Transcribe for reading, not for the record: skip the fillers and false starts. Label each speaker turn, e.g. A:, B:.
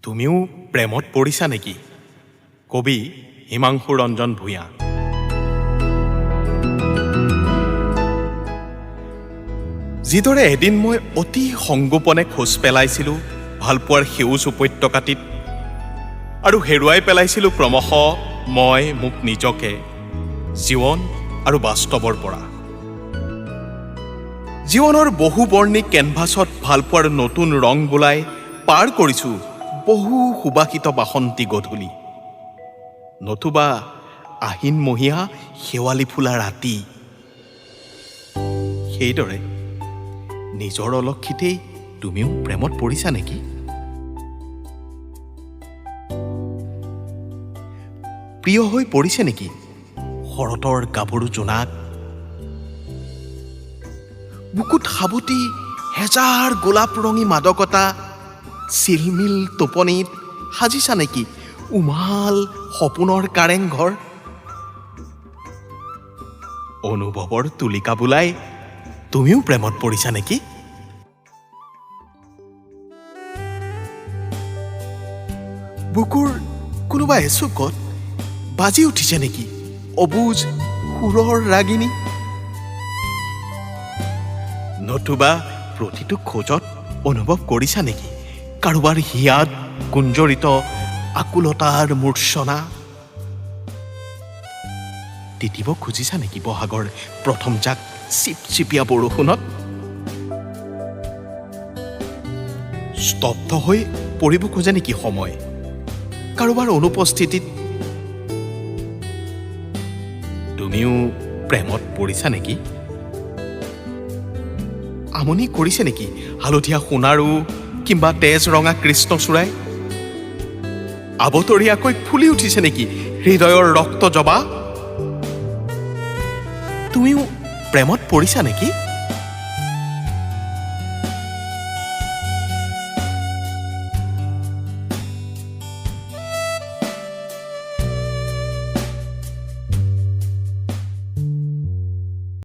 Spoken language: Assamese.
A: তুমিও প্ৰেমত পৰিছা নেকি? কবি হিমাংশু ৰঞ্জন ভূঞা। যিদৰে এদিন মই অতি সংগোপনে খোজ পেলাইছিলোঁ ভালপোৱাৰ সেউজ উপত্যকাটিত আৰু হেৰুৱাই পেলাইছিলোঁ ক্ৰমশঃ মই মোক নিজকে জীৱন আৰু বাস্তৱৰ পৰা। জীৱনৰ বহু বৰ্ণিক কেনভাছত ভালপোৱাৰ নতুন ৰং বোলাই পাৰ কৰিছোঁ বহু সুবাসিত বাসন্তী গধূলি, নতুবা আহিনমহীয়া শেৱালি ফুলা ৰাতি। সেইদৰে নিজৰ অলক্ষিতেই তুমিও প্ৰেমত পৰিছা নেকি? প্ৰিয় হৈ পৰিছে নেকি শৰতৰ গাভৰু জোনাক? বুকুত সাবটি হেজাৰ গোলাপ ৰঙী মাদকতা চিলমিল টোপনিত সাজিছা নেকি উমাল সপোনৰ কাৰেংঘৰ? অনুভৱৰ তুলিকা বোলাই তুমিও প্ৰেমত পৰিছা নেকি? বুকুৰ কোনোবা এচুকত বাজি উঠিছে নেকি অবুজ সুৰৰ ৰাগিনী? নতুবা প্ৰতিটো খোজত অনুভৱ কৰিছা নেকি কাৰোবাৰ হিয়াত গুঞ্জৰিত আকুলতাৰ মূৰ্ছনা? তিতিব খুজিছা নেকি বহাগৰ প্ৰথম জাক চিপচিপীয়া বৰষুণত? স্তব্ধ হৈ পৰিব খোজে নেকি সময় কাৰোবাৰ অনুপস্থিতিত? তুমিও প্ৰেমত পৰিছা নেকি? আমনি কৰিছে নেকি হালধীয়া সোণাৰু কিম্বা তেজ ৰঙা কৃষ্ণচূড়াই? আবতৰীয়াকৈ ফুলি উঠিছে নেকি হৃদয়ৰ ৰক্ত জবা? তুমিও প্ৰেমত পৰিছা নেকি?